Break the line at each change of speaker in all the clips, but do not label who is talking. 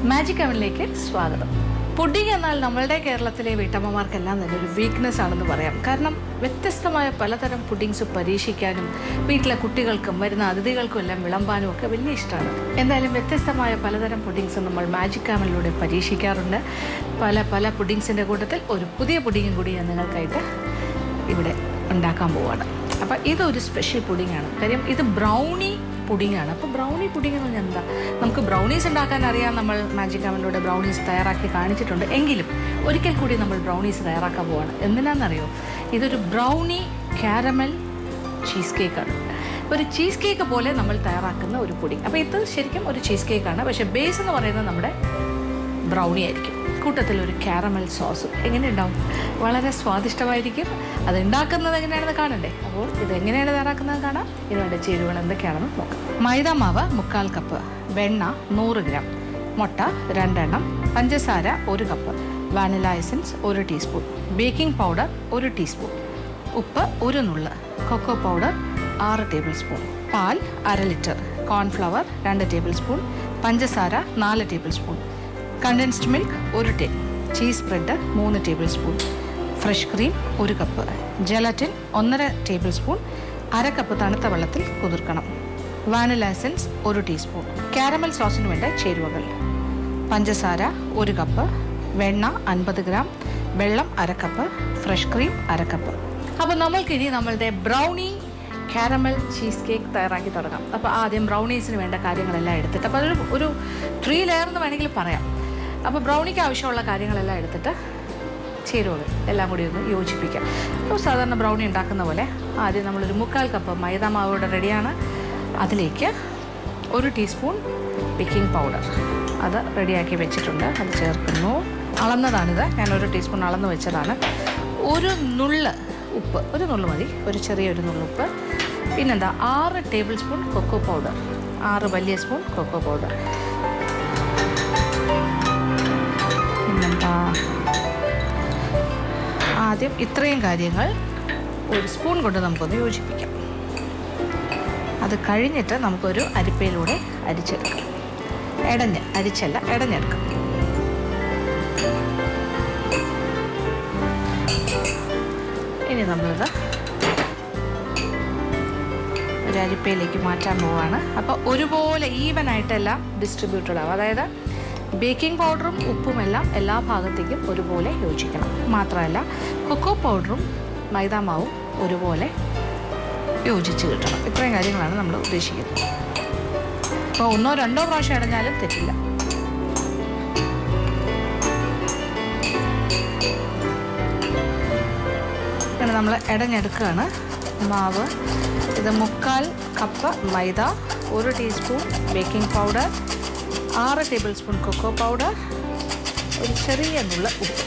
Magic അവനിലേക്ക് സ്വാഗതം. Pudding എന്നാൽ നമ്മളുടെ കേരളത്തിലെ വീട്ടമ്മമാർക്കെല്ലാം തന്നെ ഒരു വീക്ക്നെസ് ആണെന്ന് പറയാം. കാരണം വ്യത്യസ്തമായ പലതരം പുഡിങ്സ് പരീക്ഷിക്കാനും വീട്ടിലെ കുട്ടികൾക്കും വരുന്ന അതിഥികൾക്കും എല്ലാം വിളമ്പാനും ഒക്കെ വലിയ ഇഷ്ടമാണ്. എന്തായാലും വ്യത്യസ്തമായ പലതരം പുഡിങ്സ് നമ്മൾ മാജിക് അവനിലൂടെ പരീക്ഷിക്കാറുണ്ട്. പല പുഡിങ്സിൻ്റെ കൂട്ടത്തിൽ ഒരു പുതിയ പുഡിങ്ങും കൂടി ഞാൻ നിങ്ങൾക്കായിട്ട് ഇവിടെ ഉണ്ടാക്കാൻ പോവാണ്. അപ്പോൾ ഇതൊരു സ്പെഷ്യൽ പുഡിങ്ങാണ്. കാര്യം ഇത് ബ്രൗണി പുഡിങ്ങാണ്. അപ്പോൾ ബ്രൗണി പുഡിംഗ് എന്ന് പറഞ്ഞാൽ എന്താ? നമുക്ക് ബ്രൗണീസ് ഉണ്ടാക്കാൻ അറിയാം. നമ്മൾ മാജിക് അവനിലൂടെ ബ്രൗണീസ് തയ്യാറാക്കി കാണിച്ചിട്ടുണ്ട്. എങ്കിലും ഒരിക്കൽ കൂടി നമ്മൾ ബ്രൗണീസ് തയ്യാറാക്കാൻ പോവാണ്. എന്തിനാണെന്നറിയോ? ഇതൊരു ബ്രൗണി കാരമൽ ചീസ് കേക്കാണ്. ഒരു ചീസ് കേക്ക് പോലെ നമ്മൾ തയ്യാറാക്കുന്ന ഒരു പുഡിംഗ്. അപ്പോൾ ഇത് ശരിക്കും ഒരു ചീസ് കേക്കാണ്. പക്ഷേ ബേസ് എന്ന് പറയുന്നത് നമ്മുടെ ബ്രൗണി ആയിരിക്കും. കൂട്ടത്തിൽ ഒരു കാരമൽ സോസും. എങ്ങനെ ഉണ്ടാവും? വളരെ സ്വാദിഷ്ടമായിരിക്കും. അത് ഉണ്ടാക്കുന്നത് എങ്ങനെയാണെന്ന് കാണണ്ടേ? അപ്പോൾ ഇത് എങ്ങനെയാണ് തയ്യാറാക്കുന്നത് കാണാം. ഇതിനുവേണ്ട ചേരുവകൾ എന്തൊക്കെയാണെന്ന് നോക്കാം. മൈദ മാവ് 1/4 കപ്പ്, വെണ്ണ 100 ഗ്രാം, മുട്ട 2 എണ്ണം, പഞ്ചസാര 1 cup, vanilla essence 1 teaspoon, baking powder 1 teaspoon, ഉപ്പ് 1 നുള്ള്, കൊക്കോ പൗഡർ 6 ടേബിൾ സ്പൂൺ, പാൽ 1/2 ലിറ്റർ, കോൺഫ്ലവർ 2 ടേബിൾ സ്പൂൺ, പഞ്ചസാര 4 tablespoon, condensed milk 1 tea, cheese spread 3 tablespoon, fresh cream 1 cup, gelatin 1.5 tablespoon, 1/2 cup തണുത്ത വെള്ളത്തിൽ കുതിർക്കണം, vanilla essence 1 teaspoon. Caramel സോസിന് വേണ്ട ചേരുവകൾ: പഞ്ചസാര 1 കപ്പ്, വെണ്ണ 50 ഗ്രാം, വെള്ളം 1/2 കപ്പ്, ഫ്രഷ് ക്രീം 1/2 കപ്പ്. അപ്പോൾ നമ്മൾക്കിനി നമ്മളുടെ ബ്രൗണി കാരമൽ ചീസ് കേക്ക് തയ്യാറാക്കി തുടങ്ങാം. അപ്പോൾ ആദ്യം ബ്രൗണീസിന് വേണ്ട കാര്യങ്ങളെല്ലാം എടുത്തിട്ട്, അപ്പോൾ അതൊരു 3 ലെയർ എന്ന് വേണമെങ്കിൽ പറയാം. അപ്പോൾ ബ്രൗണിക്ക് ആവശ്യമുള്ള കാര്യങ്ങളെല്ലാം എടുത്തിട്ട് ചേരുവകൾ എല്ലാം കൂടി ഒന്ന് യോജിപ്പിക്കാം. അപ്പോൾ സാധാരണ ബ്രൗണി ഉണ്ടാക്കുന്ന പോലെ ആദ്യം നമ്മളൊരു 1/4 കപ്പ് മൈദ മാവ് ഇവിടെ റെഡിയാണ്. അതിലേക്ക് 1 ടീസ്പൂൺ ബേക്കിംഗ് പൗഡർ അത് റെഡിയാക്കി വെച്ചിട്ടുണ്ട്. അത് ചേർക്കുന്നു. അളന്നതാണിത്. ഞാൻ 1 ടീസ്പൂൺ അളന്ന് വെച്ചതാണ്. 1 നുള്ള് ഉപ്പ്, 1 നുള്ള് മതി, ഒരു ചെറിയൊരു നുള്ള് ഉപ്പ്. പിന്നെന്താ 6 ടേബിൾ സ്പൂൺ കൊക്കോ പൗഡർ, 6 വലിയ സ്പൂൺ കൊക്കോ പൗഡർ. പിന്നെന്താ ആദ്യം ഇത്രയും കാര്യങ്ങൾ 1 സ്പൂൺ കൊണ്ട് നമുക്കൊന്ന് യോജിപ്പിക്കാം. അത് കഴിഞ്ഞിട്ട് നമുക്കൊരു അരിപ്പയിലൂടെ അരിച്ചെടുക്കാം. എടഞ്ഞെടുക്കാം. ഇനി നമ്മളിത് ഒരു അരിപ്പയിലേക്ക് മാറ്റാൻ പോവുകയാണ്. അപ്പോൾ ഒരുപോലെ ഈവനായിട്ടെല്ലാം ഡിസ്ട്രിബ്യൂട്ടഡ് ആവും. അതായത് ബേക്കിംഗ് പൗഡറും ഉപ്പുമെല്ലാം എല്ലാ ഭാഗത്തേക്കും ഒരുപോലെ യോജിക്കണം. മാത്രമല്ല കൊക്കോ പൗഡറും മൈദാമാവും ഒരുപോലെ യോജിച്ച് കിട്ടണം. ഇത്രയും കാര്യങ്ങളാണ് നമ്മൾ ഉദ്ദേശിക്കുന്നത്. അപ്പോൾ 1 or 2 പ്രാവശ്യം ഇടഞ്ഞാലും തെറ്റില്ല. അങ്ങനെ നമ്മൾ ഇടഞ്ഞെടുക്കുകയാണ് മാവ്. ഇത് 1/4 കപ്പ് മൈദ, 1 teaspoon baking powder, 6 tablespoon cocoa powder, ഒരു ചെറിയ നുള്ള ഉപ്പ്.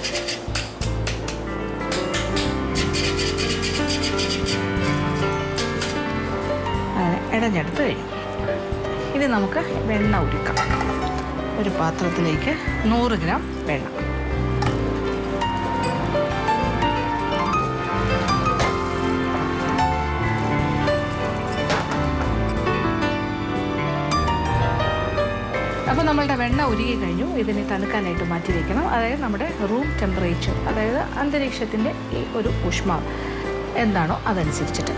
അങ്ങനെ ഇടഞ്ഞെടുത്ത് കഴിഞ്ഞു. ഇനി നമുക്ക് വെണ്ണ ഉരുക്കാം. ഒരു പാത്രത്തിലേക്ക് 100 ഗ്രാം വെണ്ണ. അപ്പോൾ നമ്മളുടെ വെണ്ണ ഉരുകി കഴിഞ്ഞു. ഇതിനെ തണുക്കാനായിട്ട് മാറ്റി വയ്ക്കണം. അതായത് നമ്മുടെ റൂം ടെമ്പറേച്ചർ, അതായത് അന്തരീക്ഷത്തിൻ്റെ ഈ ഒരു ഊഷ്മാവ് എന്താണോ അതനുസരിച്ചിട്ട്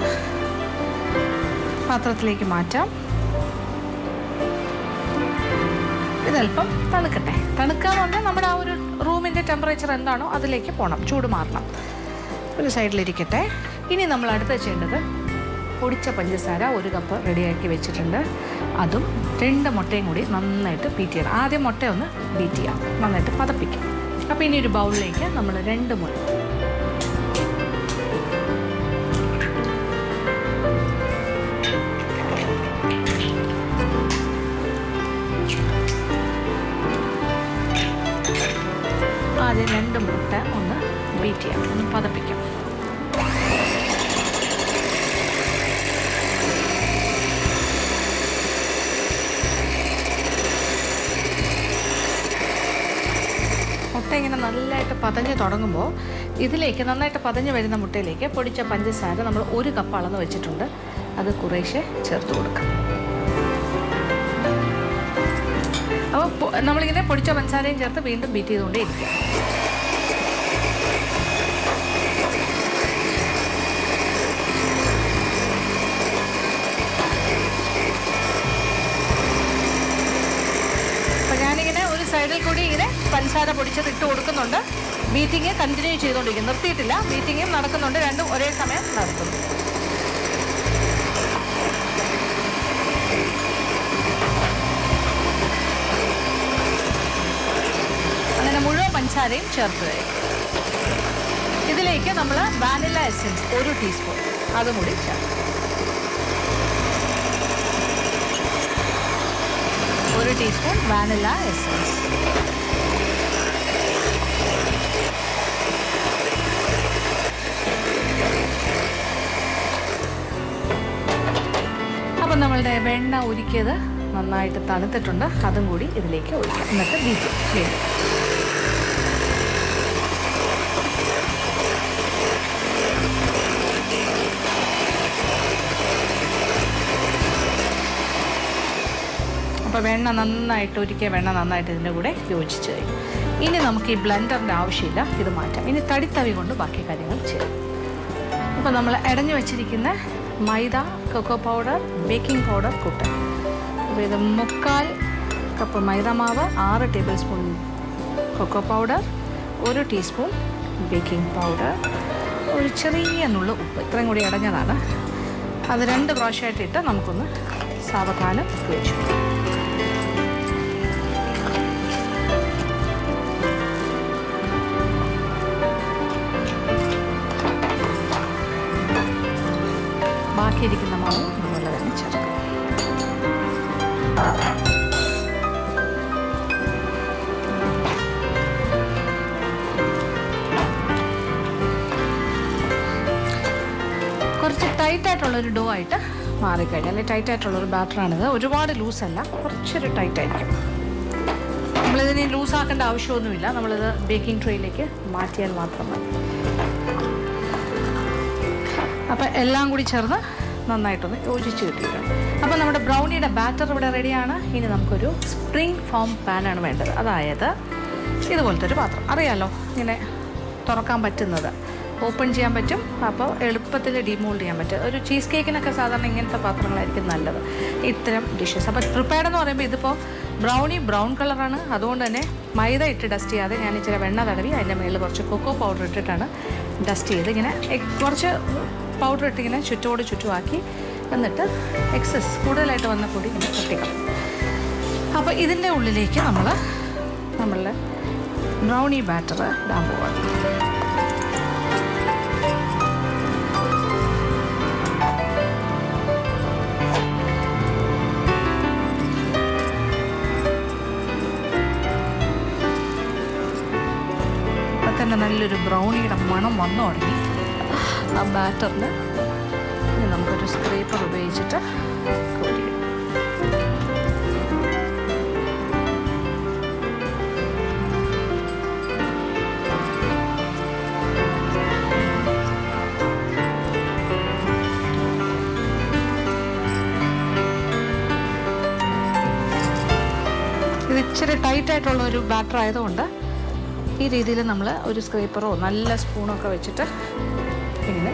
പാത്രത്തിലേക്ക് മാറ്റാം. ഇതല്പം തണുക്കട്ടെ. തണുക്കാന്ന് പറഞ്ഞാൽ നമ്മുടെ ആ ഒരു റൂമിൻ്റെ ടെമ്പറേച്ചർ എന്താണോ അതിലേക്ക് പോകണം, ചൂട് മാറണം. ഒരു സൈഡിലിരിക്കട്ടെ. ഇനി നമ്മൾ അടുത്ത് ചെയ്യേണ്ടത് പൊടിച്ച പഞ്ചസാര 1 കപ്പ് റെഡിയാക്കി വെച്ചിട്ടുണ്ട്. അതും 2 മുട്ടയും കൂടി നന്നായിട്ട് ബീറ്റ് ചെയ്യണം. ആദ്യം മുട്ട ഒന്ന് ബീറ്റ് ചെയ്യാം, നന്നായിട്ട് പതപ്പിക്കാം. അപ്പോൾ ഇനി ഒരു ബൗളിലേക്ക് നമ്മൾ 2 മുട്ട, ആദ്യം 2 മുട്ട ഒന്ന് ബീറ്റ് ചെയ്യാം, ഒന്ന് പതപ്പിക്കാം. മുട്ട ഇങ്ങനെ നല്ലതായിട്ട് പതഞ്ഞ് തുടങ്ങുമ്പോൾ ഇതിലേക്ക് നന്നായിട്ട് പതഞ്ഞ് വരുന്ന മുട്ടയിലേക്ക് പൊടിച്ച പഞ്ചസാര നമ്മൾ 1 കപ്പ് അളന്ന് വെച്ചിട്ടുണ്ട്. അത് കുറേശ്ശെ ചേർത്ത് കൊടുക്കാം. അപ്പോൾ നമ്മളിങ്ങനെ പൊടിച്ച പഞ്ചസാരയും ചേർത്ത് വീണ്ടും ബീറ്റ് ചെയ്തുകൊണ്ടേ ഇരിക്കുക. അപ്പോൾ ഞാനിങ്ങനെ ഒരു സൈഡിൽ കൂടി ഇങ്ങനെ പഞ്ചസാര പൊടിച്ചത് ഇട്ട് കൊടുക്കുന്നുണ്ട്. ബീറ്റിങ് കണ്ടിന്യൂ ചെയ്തുകൊണ്ടിരിക്കും, നിർത്തിയിട്ടില്ല. ബീറ്റിങ്ങും നടക്കുന്നുണ്ട്, രണ്ടും ഒരേ സമയം നടക്കുന്നു. അങ്ങനെ മുഴുവൻ പഞ്ചസാരയും ചേർത്ത് കഴിയും. ഇതിലേക്ക് നമ്മൾ വാനില എസൻസ് 1 ടീസ്പൂൺ അതും കൂടി ചേർക്കും. 1 ടീസ്പൂൺ വാനില എസൻസ്. അപ്പം നമ്മളുടെ വെണ്ണ ഉരുക്കിയത് നന്നായിട്ട് തണുത്തിട്ടുണ്ട്, അതും കൂടി ഇതിലേക്ക് ഒഴിക്കാം. എന്നിട്ട് ബീറ്റ് ചെയ്യും. അപ്പോൾ വെണ്ണ നന്നായിട്ട് ഉരുക്കിയ വെണ്ണ നന്നായിട്ട് ഇതിൻ്റെ കൂടെ യോജിച്ച് കഴിയും. ഇനി നമുക്ക് ഈ ബ്ലെൻഡറിൻ്റെ ആവശ്യമില്ല, ഇത് മാറ്റാം. ഇനി തടിത്തവി കൊണ്ട് ബാക്കി കാര്യങ്ങൾ ചെയ്യാം. അപ്പോൾ നമ്മൾ ഇടഞ്ഞു വെച്ചിരിക്കുന്ന മൈദ, കൊക്കോ പൗഡർ, ബേക്കിംഗ് പൗഡർ കൂട്ടുക. അപ്പോൾ ഇത് 3/4 കപ്പ് മൈദ മാവ്, 6 tablespoon cocoa powder, 1 teaspoon baking powder, ഒരു ചെറിയ നുള്ളു ഉപ്പ്, ഇത്രയും കൂടി ഇടഞ്ഞതാണ്. അത് 2 പ്രാവശ്യമായിട്ടിട്ട് നമുക്കൊന്ന് സാവധാനം വെച്ചു. ബാക്കിയിരിക്കുന്ന മാവ് അതുപോലെ തന്നെ ചേർക്കും. കുറച്ച് ടൈറ്റായിട്ടുള്ളൊരു ഡോ ആയിട്ട് മാറിക്കഴിഞ്ഞാൽ, അല്ലെങ്കിൽ ടൈറ്റായിട്ടുള്ളൊരു ബാറ്ററാണിത്. ഒരുപാട് ലൂസല്ല, കുറച്ചൊരു ടൈറ്റായിരിക്കും. നമ്മളിതിന് ലൂസാക്കേണ്ട ആവശ്യമൊന്നുമില്ല. നമ്മളിത് ബേക്കിംഗ് ട്രേയിലേക്ക് മാറ്റിയാൽ മാത്രം മതി. അപ്പോൾ എല്ലാം കൂടി ചേർന്ന് നന്നായിട്ടൊന്ന് യോജിച്ച് കിട്ടിയിട്ടുണ്ട്. അപ്പോൾ നമ്മുടെ ബ്രൗണിയുടെ ബാറ്റർ ഇവിടെ റെഡിയാണ്. ഇനി നമുക്കൊരു സ്പ്രിംഗ് ഫോം പാനാണ് വേണ്ടത്. അതായത് ഇതുപോലത്തെ ഒരു പാത്രം, അറിയാമല്ലോ, ഇങ്ങനെ തുറക്കാൻ പറ്റുന്നത്, ഓപ്പൺ ചെയ്യാൻ പറ്റും. അപ്പോൾ എളുപ്പത്തിൽ ഡിമോൾഡ് ചെയ്യാൻ പറ്റും. ഒരു ചീസ് കേക്കിനൊക്കെ സാധാരണ ഇങ്ങനത്തെ പാത്രങ്ങളായിരിക്കും നല്ലത്, ഇത്തരം ഡിഷസ്. അപ്പോൾ പ്രിപ്പയർഡ് എന്ന് പറയുമ്പോൾ ഇതിപ്പോൾ ബ്രൗണി ബ്രൗൺ കളറാണ്. അതുകൊണ്ട് തന്നെ മൈദ ഇട്ട് ഡസ്റ്റ് ചെയ്യാതെ ഞാൻ ഇച്ചിരി വെണ്ണ തടവി അതിൻ്റെ മേളിൽ കുറച്ച് കൊക്കോ പൗഡർ ഇട്ടിട്ടാണ് ഡസ്റ്റ് ചെയ്ത് ഇങ്ങനെ കുറച്ച് പൗഡർ ഇട്ടിങ്ങനെ ചുറ്റുമാക്കി, എന്നിട്ട് എക്സസ് കൂടുതലായിട്ട് വന്ന പൊടി ഇങ്ങനെ തട്ടിക്കണം. അപ്പോൾ ഇതിൻ്റെ ഉള്ളിലേക്ക് നമ്മളുടെ ബ്രൗണി ബാറ്റർ ഇടാൻ പോവാണ്. അപ്പം തന്നെ നല്ലൊരു ബ്രൗണിയുടെ മണം വന്നു തുടങ്ങി. ആ ബാറ്ററിൽ ഇനി നമുക്കൊരു സ്ക്രേപ്പർ ഉപയോഗിച്ചിട്ട് കോരിയിടും. ഇത് ഇച്ചിരി ടൈറ്റായിട്ടുള്ള ഒരു ബാറ്റർ ആയതുകൊണ്ട് ഈ രീതിയിൽ നമ്മൾ ഒരു സ്ക്രേപ്പറോ നല്ല സ്പൂണോ ഒക്കെ വെച്ചിട്ട് ഇങ്ങനെ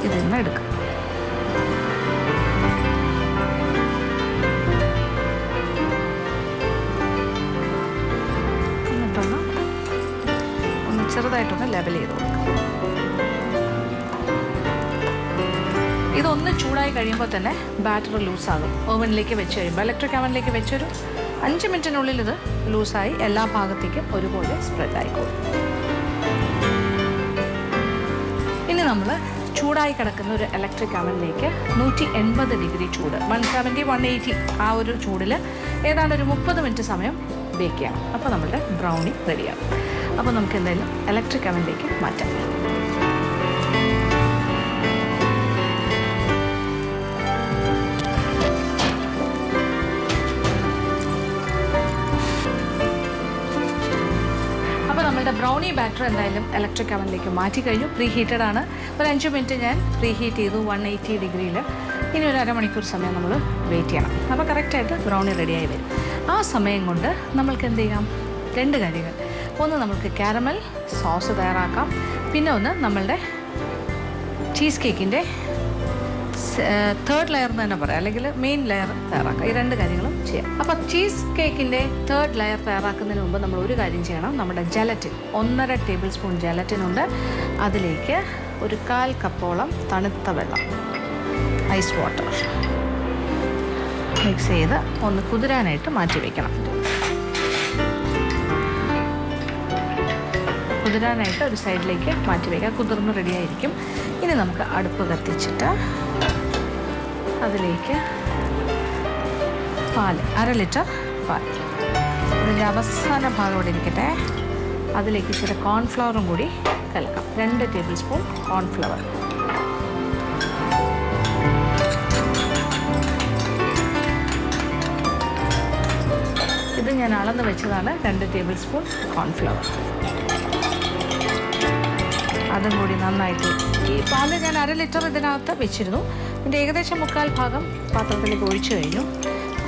ഇതിൽ നിന്ന് എടുക്കാം. എന്നിട്ടൊന്ന് ചെറുതായിട്ടൊന്ന് ലെവൽ ചെയ്ത് കൊടുക്കാം. ഇതൊന്ന് ചൂടായി കഴിയുമ്പോൾ തന്നെ ബാറ്റർ ലൂസാകും. ഓവനിലേക്ക് വെച്ച് കഴിയുമ്പോൾ, ഇലക്ട്രിക് ഓവനിലേക്ക് വെച്ചൊരു 5 മിനിറ്റിനുള്ളിൽ ഇത് ലൂസായി എല്ലാ ഭാഗത്തേക്കും ഒരുപോലെ സ്പ്രെഡ് ആയിക്കോളും. ഇനി നമ്മൾ ചൂടായി കിടക്കുന്ന ഒരു ഇലക്ട്രിക് അവനിലേക്ക് 180 ഡിഗ്രി ചൂട്, 170, 180 ആ ഒരു ചൂടിൽ ഏതാണ്ട് ഒരു 30 മിനിറ്റ് സമയം ബേക്ക് ചെയ്യണം. അപ്പോൾ നമ്മളുടെ ബ്രൗണി റെഡിയാണ്. അപ്പോൾ നമുക്ക് എന്തായാലും ഇലക്ട്രിക് അവനിലേക്ക് മാറ്റാം. നമ്മളുടെ ബ്രൗണി ബാറ്റർ എന്തായാലും ഇലക്ട്രിക് അവനിലേക്ക് മാറ്റി കഴിഞ്ഞു. പ്രീ ഹീറ്റഡ് ആണ്. ഒരു 5 മിനിറ്റ് ഞാൻ പ്രീ ഹീറ്റ് ചെയ്തു 180 ഡിഗ്രിയിൽ. ഇനി ഒരു അരമണിക്കൂർ സമയം നമ്മൾ വെയിറ്റ് ചെയ്യണം. അപ്പോൾ കറക്റ്റായിട്ട് ബ്രൗണി റെഡിയായി വരും. ആ സമയം കൊണ്ട് നമ്മൾക്ക് എന്ത് ചെയ്യാം? 2 കാര്യങ്ങൾ. ഒന്ന്, നമുക്ക് കാരമൽ സോസ് തയ്യാറാക്കാം. പിന്നെ ഒന്ന്, നമ്മളുടെ ചീസ് കേക്കിൻ്റെ 3rd ലെയർ എന്ന് തന്നെ പറയാം, അല്ലെങ്കിൽ മെയിൻ ലെയർ തയ്യാറാക്കാം. ഈ 2 കാര്യങ്ങളും ചെയ്യാം. അപ്പോൾ ചീസ് കേക്കിൻ്റെ 3rd ലെയർ തയ്യാറാക്കുന്നതിന് മുമ്പ് നമ്മൾ ഒരു കാര്യം ചെയ്യണം. നമ്മുടെ ജലറ്റിൻ 1.5 ടേബിൾ സ്പൂൺ ജലറ്റിൻ ഉണ്ട്. അതിലേക്ക് ഒരു 1/4 കപ്പോളം തണുത്ത വെള്ളം, ഐസ് വാട്ടർ മിക്സ് ചെയ്ത് ഒന്ന് കുതിരാനായിട്ട് മാറ്റി വയ്ക്കണം. കുതിരാനായിട്ട് ഒരു സൈഡിലേക്ക് മാറ്റി വയ്ക്കുക. കുതിർന്ന് റെഡിയായിരിക്കും. ഇനി നമുക്ക് അടുപ്പ് കത്തിച്ചിട്ട് അതിലേക്ക് പാൽ, 1/2 ലിറ്റർ പാൽ, ഇതിൻ്റെ അവസാന ഭാഗത്തോടെ ഇരിക്കട്ടെ. അതിലേക്ക് ഇച്ചിരി കോൺഫ്ലവറും കൂടി കലക്കാം. 2 ടേബിൾ സ്പൂൺ കോൺഫ്ലവർ. ഇത് ഞാൻ അളന്ന് വെച്ചതാണ്, 2 ടേബിൾ സ്പൂൺ കോൺഫ്ലവർ. അതും കൂടി നന്നായിട്ട്, ഈ പാല് ഞാൻ 1/2 ലിറ്റർ ഇതിനകത്ത് വെച്ചിരുന്നു. ഇതിൻ്റെ ഏകദേശം 1/4 ഭാഗം പാത്രത്തിലേക്ക് ഒഴിച്ചു കഴിഞ്ഞു.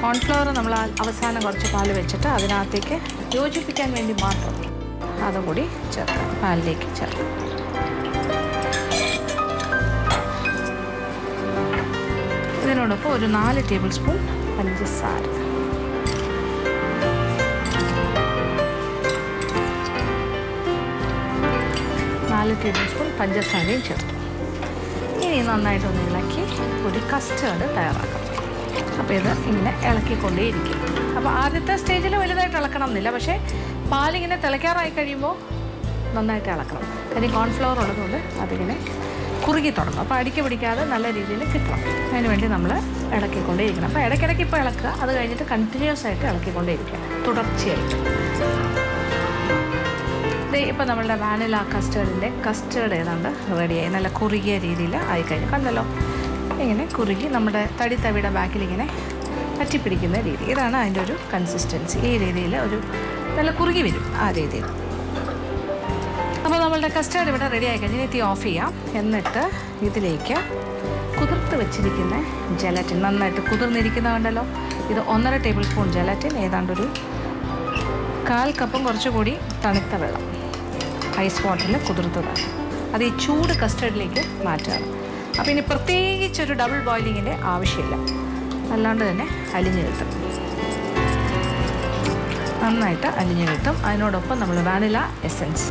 കോൺഫ്ലവർ നമ്മൾ അവസാനം കുറച്ച് പാല് വെച്ചിട്ട് അതിനകത്തേക്ക് യോജിപ്പിക്കാൻ വേണ്ടി മാത്രം അതും കൂടി ചേർക്കാം, പാലിലേക്ക് ചേർക്കാം. ഇതിനോടൊപ്പം ഒരു 4 ടേബിൾ സ്പൂൺ പഞ്ചസാര, 4 ടേബിൾ സ്പൂൺ പഞ്ചസാരയും ചേർത്തു. ഇനി നന്നായിട്ടൊന്ന് ഇളക്കി ഒരു കസ്റ്റേർഡ് തയ്യാറാക്കാം. അപ്പോൾ ഇത് ഇങ്ങനെ ഇളക്കിക്കൊണ്ടേയിരിക്കും. അപ്പോൾ ആദ്യത്തെ സ്റ്റേജിൽ വലുതായിട്ട് ഇളക്കണം എന്നില്ല, പക്ഷേ പാലിങ്ങനെ തിളയ്ക്കാറായി കഴിയുമ്പോൾ നന്നായിട്ട് ഇളക്കണം. കാര്യം കോൺഫ്ലവർ ഉള്ളതുകൊണ്ട് അതിങ്ങനെ കുറുകി തുടങ്ങും. അപ്പോൾ അടിക്ക് പിടിക്കാതെ നല്ല രീതിയിൽ കിട്ടണം. അതിന് വേണ്ടി നമ്മൾ ഇളക്കിക്കൊണ്ടേയിരിക്കണം. അപ്പോൾ ഇടയ്ക്കിടയ്ക്ക് ഇപ്പോൾ ഇളക്കുക, അത് കഴിഞ്ഞിട്ട് കണ്ടിന്യൂസ് ആയിട്ട് ഇളക്കിക്കൊണ്ടേയിരിക്കുക, തുടർച്ചയായിട്ട്. ഇപ്പോൾ നമ്മളുടെ വാനില കസ്റ്റേർഡിൻ്റെ കസ്റ്റേർഡ് ഏതാണ്ട് റെഡിയായി, നല്ല കുറുകിയ രീതിയിൽ ആയിക്കഴിഞ്ഞു. കണ്ടല്ലോ, ഇങ്ങനെ കുറുകി നമ്മുടെ തവിയുടെ ബാക്കിൽ ഇങ്ങനെ പറ്റിപ്പിടിക്കുന്ന രീതി. ഇതാണ് അതിൻ്റെ ഒരു കൺസിസ്റ്റൻസി. ഈ രീതിയിൽ ഒരു നല്ല കുറുകി വരും, ആ രീതിയിൽ. അപ്പോൾ നമ്മളുടെ കസ്റ്റേർഡ് ഇവിടെ റെഡി ആയി കഴിഞ്ഞാൽ തീ ഓഫ് ചെയ്യാം. എന്നിട്ട് ഇതിലേക്ക് കുതിർത്ത് വെച്ചിരിക്കുന്ന ജലറ്റിൻ, നന്നായിട്ട് കുതിർന്നിരിക്കുന്ന കണ്ടല്ലോ, ഇത് 1.5 ടേബിൾ സ്പൂൺ ജലറ്റിൻ, ഏതാണ്ടൊരു 1/4 കപ്പും കുറച്ചുകൂടി തണുത്ത വെള്ളം, ഐസ് വാട്ടറിൽ കുതിർത്തതാണ്. അത് ഈ ചൂട് കസ്റ്റേർഡിലേക്ക് മാറ്റുകയാണ്. അപ്പോൾ ഇനി പ്രത്യേകിച്ചൊരു ഡബിൾ ബോയിലിങ്ങിൻ്റെ ആവശ്യമില്ല, അല്ലാണ്ട് തന്നെ അലിഞ്ഞു കിട്ടും, നന്നായിട്ട് അലിഞ്ഞു കിട്ടും. അതിനോടൊപ്പം നമ്മൾ വാനില എസൻസ്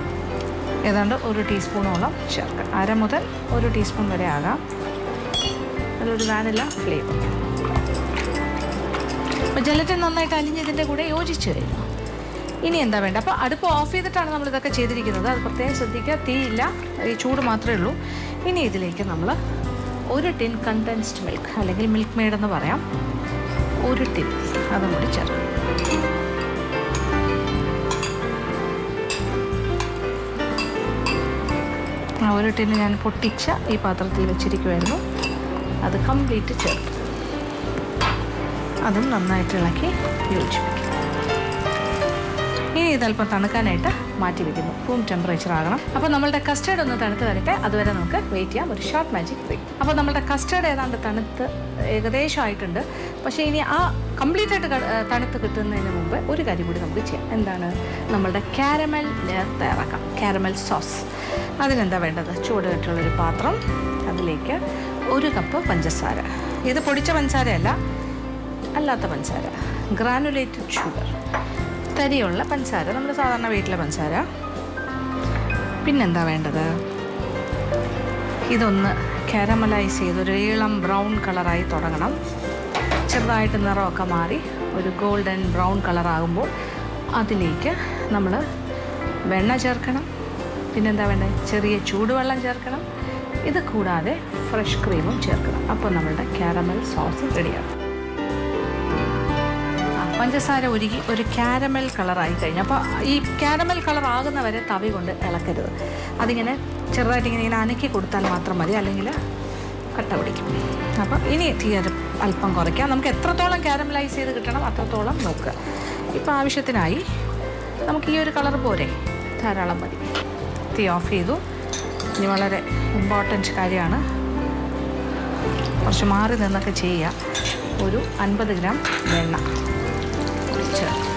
ഏതാണ്ട് 1 ടീസ്പൂണോളം ചേർക്കാം. 1/2 മുതൽ 1 ടീസ്പൂൺ വരെ ആകാം. അതിലൊരു വാനില ഫ്ലേവർ. അപ്പോൾ ജലറ്റിൻ നന്നായിട്ട് അലിഞ്ഞതിൻ്റെ കൂടെ യോജിച്ച് കഴിഞ്ഞു. ഇനി എന്താ വേണ്ട? അപ്പോൾ അടുപ്പ് ഓഫ് ചെയ്തിട്ടാണ് നമ്മളിതൊക്കെ ചെയ്തിരിക്കുന്നത്. അത് പ്രത്യേകം ശ്രദ്ധിക്കുക, തീയില്ല, ഈ ചൂട് മാത്രമേ ഉള്ളൂ. ഇനി ഇതിലേക്ക് നമ്മൾ 1 ടിൻ കണ്ടൻസ്ഡ് മിൽക്ക്, അല്ലെങ്കിൽ മിൽക്ക് മെയ്ഡ് എന്ന് പറയാം, 1 ടിൻ അതും കൂടി ചേർക്കും. ആ 1 ടിന് ഞാൻ പൊട്ടിച്ച ഈ പാത്രത്തിൽ വെച്ചിരിക്കുമായിരുന്നു, അത് കംപ്ലീറ്റ് ചേർക്കും. അതും നന്നായിട്ട് ഇളക്കി യോജിപ്പിക്കും. ഇനി ഇതല്പം തണുക്കാനായിട്ട് മാറ്റി വയ്ക്കുന്നു. റൂം ടെമ്പറേച്ചർ ആകണം. അപ്പോൾ നമ്മളുടെ കസ്റ്റേർഡ് ഒന്ന് തണുത്ത് വരട്ടെ, അതുവരെ നമുക്ക് വെയിറ്റ് ചെയ്യാം. ഒരു ഷോർട്ട് മാജിക് ബ്രേക്ക്. അപ്പോൾ നമ്മളുടെ കസ്റ്റേർഡ് ഏതാണ്ട് തണുത്ത് ഏകദേശം ആയിട്ടുണ്ട്. പക്ഷേ ഇനി ആ കംപ്ലീറ്റ് ആയിട്ട് തണുത്ത് കിട്ടുന്നതിന് മുമ്പ് ഒരു കാര്യം കൂടി നമുക്ക് ചെയ്യാം. എന്താണ്? നമ്മളുടെ കാരമൽ ലെയർ തയ്യാറാക്കാം, കാരമൽ സോസ്. അതിനെന്താ വേണ്ടത്? ചൂട് കെട്ടുള്ളൊരു പാത്രം, അതിലേക്ക് 1 കപ്പ് പഞ്ചസാര. ഇത് പൊടിച്ച പഞ്ചസാരയല്ല, അല്ലാത്ത പഞ്ചസാര, ഗ്രാനുലേറ്റഡ് ഷുഗർ, തരിയുള്ള പഞ്ചസാര, നമ്മൾ സാധാരണ വീട്ടിലെ പഞ്ചസാര. പിന്നെന്താ വേണ്ടത്? ഇതൊന്ന് കാരമലൈസ് ചെയ്തൊരു ഇളം ബ്രൗൺ കളറായി തുടങ്ങണം. ചെറുതായിട്ട് നിറമൊക്കെ മാറി ഒരു ഗോൾഡൻ ബ്രൗൺ കളറാകുമ്പോൾ അതിലേക്ക് നമ്മൾ വെണ്ണ ചേർക്കണം. പിന്നെന്താ വേണ്ടത്? ചെറിയ ചൂടുവെള്ളം ചേർക്കണം. ഇത് കൂടാതെ ഫ്രഷ് ക്രീമും ചേർക്കണം. അപ്പോൾ നമ്മളുടെ കാരമൽ സോസ് റെഡിയാണ്. പഞ്ചസാര ഉരുകി ഒരു കാരമൽ കളറായി കഴിഞ്ഞു. അപ്പോൾ ഈ കാരമൽ കളർ ആകുന്നവരെ തവി കൊണ്ട് ഇളക്കരുത്. അതിങ്ങനെ ചെറുതായിട്ട് ഇങ്ങനെ അനക്കി കൊടുത്താൽ മാത്രം മതി, അല്ലെങ്കിൽ കട്ട പിടിക്കും. അപ്പോൾ ഇനി തീ അല്പം കുറയ്ക്കാം. നമുക്ക് എത്രത്തോളം കാരമലൈസ് ചെയ്ത് കിട്ടണം അത്രത്തോളം നോക്കുക. ഇപ്പോൾ ആവശ്യത്തിനായി നമുക്ക് ഈ ഒരു കളർ പോരെ, ധാരാളം മതി. തീ ഓഫ് ചെയ്തു. ഇനി വളരെ ഇമ്പോർട്ടൻറ്റ് കാര്യമാണ്, കുറച്ച് മാറി നിന്നൊക്കെ ചെയ്യുക. ഒരു 50 ഗ്രാം വെണ്ണ ചേർക്കും.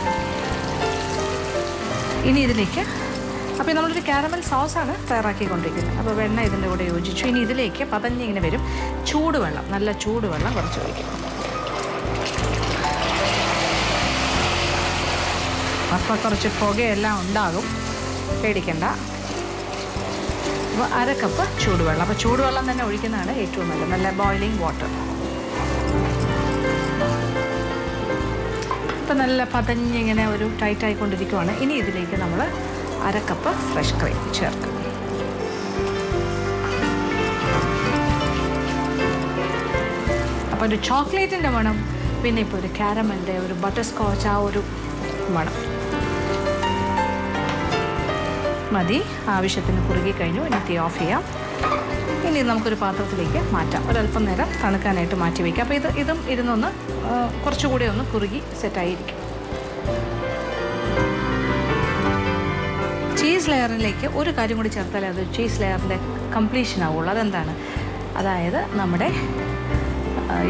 ഇനി ഇതിലേക്ക് അപ്പോൾ നമ്മളൊരു കാരമൽ സോസാണ് തയ്യാറാക്കിക്കൊണ്ടിരിക്കുന്നത്. അപ്പോൾ വെണ്ണ ഇതിൻ്റെ കൂടെ യോജിച്ചു. ഇനി ഇതിലേക്ക് പതഞ്ഞിങ്ങനെ വരും ചൂടുവെള്ളം, നല്ല ചൂടുവെള്ളം കുറച്ച് ഒഴിക്കും. അപ്പോൾ കുറച്ച് പുകയെല്ലാം ഉണ്ടാകും, പേടിക്കണ്ട. അപ്പോൾ 1/2 കപ്പ് ചൂടുവെള്ളം. അപ്പോൾ ചൂടുവെള്ളം തന്നെ ഒഴിക്കുന്നതാണ് ഏറ്റവും നല്ലത്, നല്ല ബോയിലിംഗ് വാട്ടർ. ഇപ്പം നല്ല പതഞ്ഞിങ്ങനെ ഒരു ടൈറ്റായിക്കൊണ്ടിരിക്കുവാണ്. ഇനി ഇതിലേക്ക് നമ്മൾ 1/2 കപ്പ് ഫ്രഷ് ക്രീം ചേർക്കും. അപ്പോൾ ഒരു ചോക്ലേറ്റിൻ്റെ മണം, പിന്നെ ഇപ്പോൾ ഒരു കാരമലിൻ്റെ ഒരു ബട്ടർ സ്കോച്ച് ആ ഒരു മണം മതി. ആവശ്യത്തിന് കുറുകി കഴിഞ്ഞു. ഇനി തീ ഓഫ് ചെയ്യാം. ഇനി നമുക്കൊരു പാത്രത്തിലേക്ക് മാറ്റാം. ഒരല്പം നേരം തണുക്കാനായിട്ട് മാറ്റി വയ്ക്കാം. അപ്പോൾ ഇതും ഇരുന്നൊന്ന് കുറച്ചുകൂടി ഒന്ന് കുറുകി സെറ്റായിരിക്കും. ചീസ് ലെയറിലേക്ക് ഒരു കാര്യം കൂടി ചേർത്താലേ അത് ചീസ് ലെയറിൻ്റെ കംപ്ലീഷൻ ആവുള്ളൂ. അതെന്താണ്? അതായത് നമ്മുടെ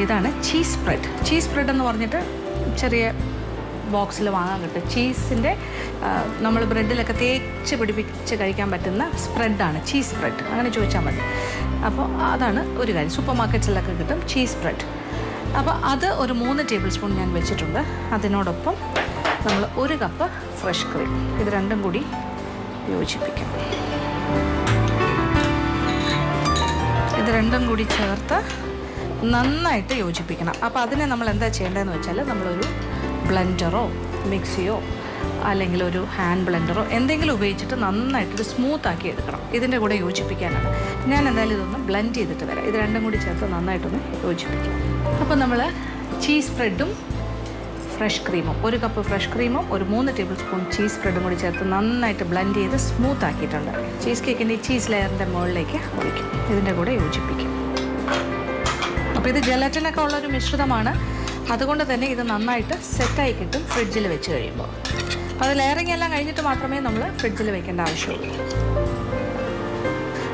ഇതാണ് ചീസ് സ്പ്രെഡ്. ചീസ് സ്പ്രെഡ് എന്ന് പറഞ്ഞിട്ട് ചെറിയ ബോക്സിൽ വാങ്ങാൻ കിട്ടും. ചീസിൻ്റെ നമ്മൾ ബ്രെഡിലൊക്കെ തേച്ച് പിടിപ്പിച്ച് കഴിക്കാൻ പറ്റുന്ന സ്പ്രെഡാണ് ചീസ് സ്പ്രെഡ്. അങ്ങനെ ചോദിച്ചാൽ മതി. അപ്പോൾ അതാണ് ഒരു കാര്യം. സൂപ്പർ മാർക്കറ്റ്സിലൊക്കെ കിട്ടും ചീസ് സ്പ്രെഡ്. അപ്പോൾ അത് ഒരു 3 ടേബിൾ സ്പൂൺ ഞാൻ വെച്ചിട്ടുണ്ട്. അതിനോടൊപ്പം നമ്മൾ 1 കപ്പ് ഫ്രഷ് ക്രീം, ഇത് രണ്ടും കൂടി യോജിപ്പിക്കാം. ഇത് രണ്ടും കൂടി ചേർത്ത് നന്നായിട്ട് യോജിപ്പിക്കണം. അപ്പോൾ അതിനെ നമ്മൾ എന്താ ചെയ്യേണ്ടതെന്ന് വെച്ചാൽ നമ്മളൊരു ബ്ലെൻഡറോ മിക്സിയോ അല്ലെങ്കിൽ ഒരു ഹാൻഡ് ബ്ലെൻഡറോ എന്തെങ്കിലും ഉപയോഗിച്ചിട്ട് നന്നായിട്ടൊരു സ്മൂത്താക്കി എടുക്കണം. ഇതിൻ്റെ കൂടെ യോജിപ്പിക്കാനാണ്. ഞാൻ എന്തായാലും ഇതൊന്ന് ബ്ലെൻഡ് ചെയ്തിട്ട് വരാം. ഇത് രണ്ടും കൂടി ചേർത്ത് നന്നായിട്ടൊന്ന് യോജിപ്പിക്കാം. അപ്പോൾ നമ്മൾ ചീസ് സ്പ്രെഡും ഫ്രഷ് ക്രീമും, 1 കപ്പ് ഫ്രഷ് ക്രീമും ഒരു 3 ടേബിൾ സ്പൂൺ ചീസ് സ്പ്രെഡും കൂടി ചേർത്ത് നന്നായിട്ട് ബ്ലെൻഡ് ചെയ്ത് സ്മൂത്ത് ആക്കിയിട്ടുണ്ട്. ചീസ് കേക്കിൻ്റെ ഈ ചീസ് ലെയറിൻ്റെ മുകളിലേക്ക് ഒഴിക്കും. ഇതിൻ്റെ കൂടെ യോജിപ്പിക്കും. അപ്പോൾ ഇത് ജെലറ്റിനൊക്കെ ഉള്ളൊരു മിശ്രിതമാണ്. അതുകൊണ്ട് തന്നെ ഇത് നന്നായിട്ട് സെറ്റായി കിട്ടും ഫ്രിഡ്ജിൽ വെച്ച് കഴിയുമ്പോൾ. അപ്പോൾ അത് ലെയറിങ് എല്ലാം കഴിഞ്ഞിട്ട് മാത്രമേ നമ്മൾ ഫ്രിഡ്ജിൽ വെക്കേണ്ട ആവശ്യമുള്ളൂ.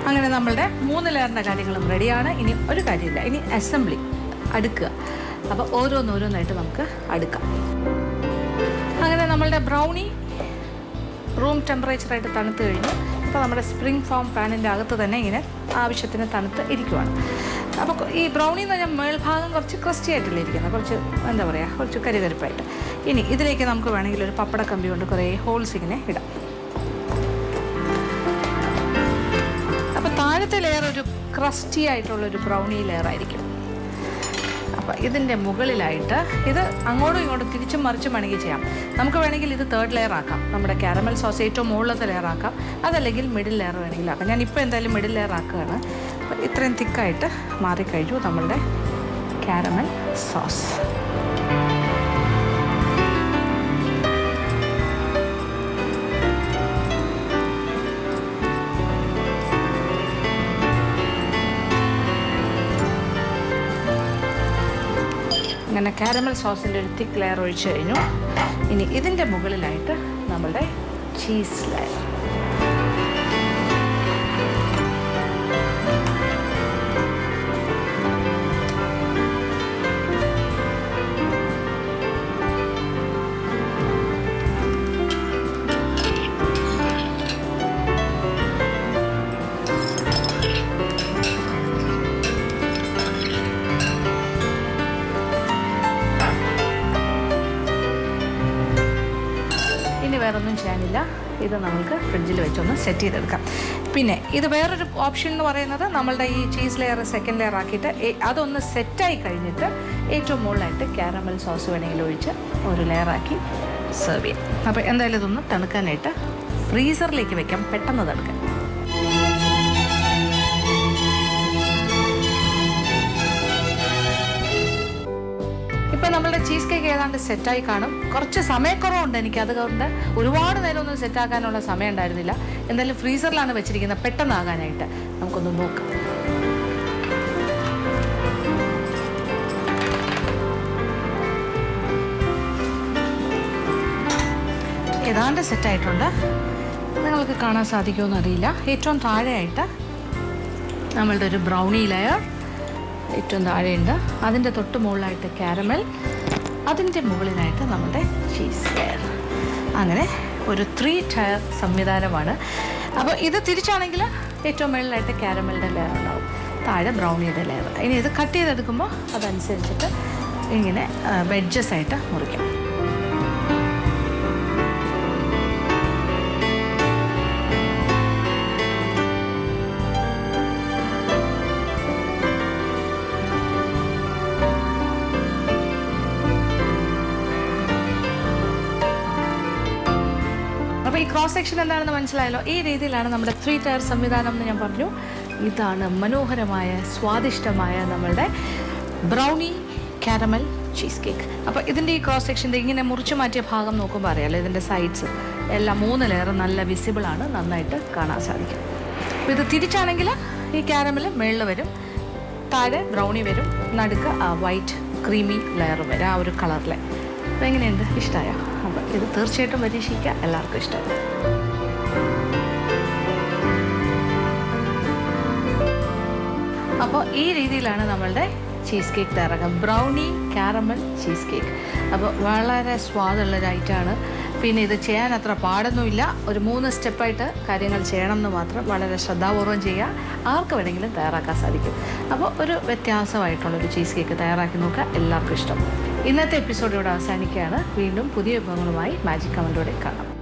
അങ്ങനെ നമ്മളുടെ 3 ലെയറിൻ്റെ കാര്യങ്ങളും റെഡിയാണ്. ഇനി ഒരു കാര്യമില്ല, ഇനി അസംബ്ലി, അടുക്കുക. അപ്പോൾ ഓരോന്നോരോന്നായിട്ട് നമുക്ക് അടുക്കാം. അങ്ങനെ നമ്മളുടെ ബ്രൗണി റൂം ടെമ്പറേച്ചറായിട്ട് തണുത്ത് കഴിഞ്ഞു. അപ്പോൾ നമ്മുടെ സ്പ്രിംഗ് ഫോം പാനിൻ്റെ അകത്ത് തന്നെ ഇങ്ങനെ ആവശ്യത്തിന് തണുത്ത് ഇരിക്കുവാണ്. അപ്പോൾ ഈ ബ്രൗണി എന്ന് പറഞ്ഞാൽ മേൾഭാഗം കുറച്ച് ക്രിസ്റ്റി ആയിട്ടല്ലേ ഇരിക്കുന്നത്, കുറച്ച് എന്താ പറയുക, കുറച്ച് കരുകരുപ്പായിട്ട്. ഇനി ഇതിലേക്ക് നമുക്ക് വേണമെങ്കിൽ ഒരു പപ്പടക്കമ്പി കൊണ്ട് കുറേ ഹോൾസ് ഇങ്ങനെ ഇടാം. അപ്പോൾ താഴത്തെ ലെയർ ഒരു ക്രസ്റ്റി ആയിട്ടുള്ളൊരു ബ്രൗണി ലെയർ ആയിരിക്കും. അപ്പോൾ ഇതിൻ്റെ മുകളിലായിട്ട് ഇത് അങ്ങോട്ടും ഇങ്ങോട്ടും തിരിച്ചും മറിച്ചും വേണമെങ്കിൽ ചെയ്യാം. നമുക്ക് വേണമെങ്കിൽ ഇത് 3rd ലെയർ ആക്കാം, നമ്മുടെ കാരമൽ സോസ് ഏറ്റവും മുകളിലത്തെ ലെയർ ആക്കാം. അതല്ലെങ്കിൽ മിഡിൽ ലെയർ വേണമെങ്കിൽ ആക്കാം. ഞാനിപ്പോൾ എന്തായാലും മിഡിൽ ലെയർ ആക്കുകയാണ്. അപ്പോൾ ഇത്രയും തിക്കായിട്ട് മാറിക്കഴിഞ്ഞു നമ്മളുടെ കാരമൽ സോസ്. അങ്ങനെ കാരമൽ സോസിൻ്റെ ഒരു തിക്ക് ലെയർ ഒഴിച്ച് കഴിഞ്ഞു. ഇനി ഇതിൻ്റെ മുകളിലായിട്ട് നമ്മളുടെ ചീസ് ലെയർ. വേറൊന്നും ചെയ്യാനില്ല, ഇത് നമുക്ക് ഫ്രിഡ്ജിൽ വെച്ചൊന്ന് സെറ്റ് ചെയ്തെടുക്കാം. പിന്നെ ഇത് വേറൊരു ഓപ്ഷൻ എന്ന് പറയുന്നത് നമ്മളുടെ ഈ ചീസ് ലെയർ 2nd ലെയർ ആക്കിയിട്ട് അതൊന്ന് സെറ്റായി കഴിഞ്ഞിട്ട് ഏറ്റവും മുകളിലായിട്ട് കാരമൽ സോസ് വേണമെങ്കിൽ ഒഴിച്ച് ഒരു ലെയറാക്കി സെർവ് ചെയ്യാം. അപ്പോൾ എന്തായാലും ഇതൊന്ന് തണുക്കാനായിട്ട് ഫ്രീസറിലേക്ക് വെക്കാം, പെട്ടെന്ന് തണുക്കാൻ. ഇപ്പം നമ്മളുടെ ചീസ് കേക്ക് ഏതാണ്ട് സെറ്റായി കാണും. കുറച്ച് സമയക്കുറവുണ്ട് എനിക്ക്, അതുകൊണ്ട് ഒരുപാട് നേരം ഒന്നും സെറ്റാക്കാനുള്ള സമയം ഉണ്ടായിരുന്നില്ല. എന്തായാലും ഫ്രീസറിലാണ് വെച്ചിരിക്കുന്നത്, പെട്ടെന്നാകാനായിട്ട്. നമുക്കൊന്ന് നോക്കാം. ഏതാണ്ട് സെറ്റായിട്ടുണ്ട്. നിങ്ങൾക്ക് കാണാൻ സാധിക്കുമെന്ന് അറിയില്ല. ഏറ്റവും താഴെയായിട്ട് നമ്മളുടെ ഒരു ബ്രൗണി ലെയർ ഏറ്റവും താഴെയുണ്ട്. അതിൻ്റെ തൊട്ട് മുകളിലായിട്ട് കാരമൽ, അതിൻ്റെ മുകളിലായിട്ട് നമ്മുടെ ചീസ് ലെയർ. അങ്ങനെ ഒരു 3 ടയർ സംവിധാനമാണ്. അപ്പോൾ ഇത് തിരിച്ചാണെങ്കിൽ ഏറ്റവും മുകളിലായിട്ട് കാരമലിൻ്റെ ലെയർ ഉണ്ടാവും, താഴെ ബ്രൗണിയുടെ ലെയർ. ഇനി ഇത് കട്ട് ചെയ്തെടുക്കുമ്പോൾ അതനുസരിച്ചിട്ട് ഇങ്ങനെ വെഡ്ജസ് ആയിട്ട് മുറിക്കാം. അപ്പോൾ ഈ ക്രോസ് സെക്ഷൻ എന്താണെന്ന് മനസ്സിലായല്ലോ. ഈ രീതിയിലാണ് നമ്മുടെ 3 ടയർ സംവിധാനം എന്ന് ഞാൻ പറഞ്ഞു. ഇതാണ് മനോഹരമായ സ്വാദിഷ്ടമായ നമ്മളുടെ ബ്രൗണി കാരമൽ ചീസ് കേക്ക്. അപ്പോൾ ഇതിൻ്റെ ഈ ക്രോസ് സെക്ഷൻ്റെ ഇങ്ങനെ മുറിച്ച് മാറ്റിയ ഭാഗം നോക്കുമ്പോൾ അറിയാമല്ലോ, ഇതിൻ്റെ സൈഡ്സ് എല്ലാം 3 ലെയർ നല്ല വിസിബിളാണ്, നന്നായിട്ട് കാണാൻ സാധിക്കും. അപ്പോൾ ഇത് തിരിച്ചാണെങ്കിൽ ഈ കാരമൽ മുകളിൽ വരും, താഴെ ബ്രൗണി വരും, നടുക്ക് ആ വൈറ്റ് ക്രീമി ലെയർ വരും, ആ ഒരു കളറിലെ. അപ്പോൾ എങ്ങനെയുണ്ട്, ഇഷ്ടമായോ? അപ്പോൾ ഇത് തീർച്ചയായിട്ടും പരീക്ഷിക്കുക, എല്ലാവർക്കും ഇഷ്ടമാവും. അപ്പോൾ ഈ രീതിയിലാണ് നമ്മളുടെ ചീസ് കേക്ക് തയ്യാറാക്കുക, ബ്രൗണി കാരമൽ ചീസ് കേക്ക്. അപ്പോൾ വളരെ സ്വാദുള്ളൊരു ഐറ്റമാണ്. പിന്നെ ഇത് ചെയ്യാൻ അത്ര പാടൊന്നുമില്ല, ഒരു 3 സ്റ്റെപ്പായിട്ട് കാര്യങ്ങൾ ചെയ്യണം എന്ന് മാത്രം. വളരെ ശ്രദ്ധാപൂർവം ചെയ്യുക, ആർക്ക് വേണമെങ്കിലും തയ്യാറാക്കാൻ സാധിക്കും. അപ്പോൾ ഒരു വ്യത്യാസമായിട്ടുള്ളൊരു ചീസ് കേക്ക് തയ്യാറാക്കി നോക്കുക, എല്ലാവർക്കും ഇഷ്ടം. ഇന്നത്തെ എപ്പിസോഡ് ഇവിടെ അവസാനിക്കുകയാണ്. വീണ്ടും പുതിയ വിഭവങ്ങളുമായി മാജിക് കമൻറ്റോടെ കാണാം.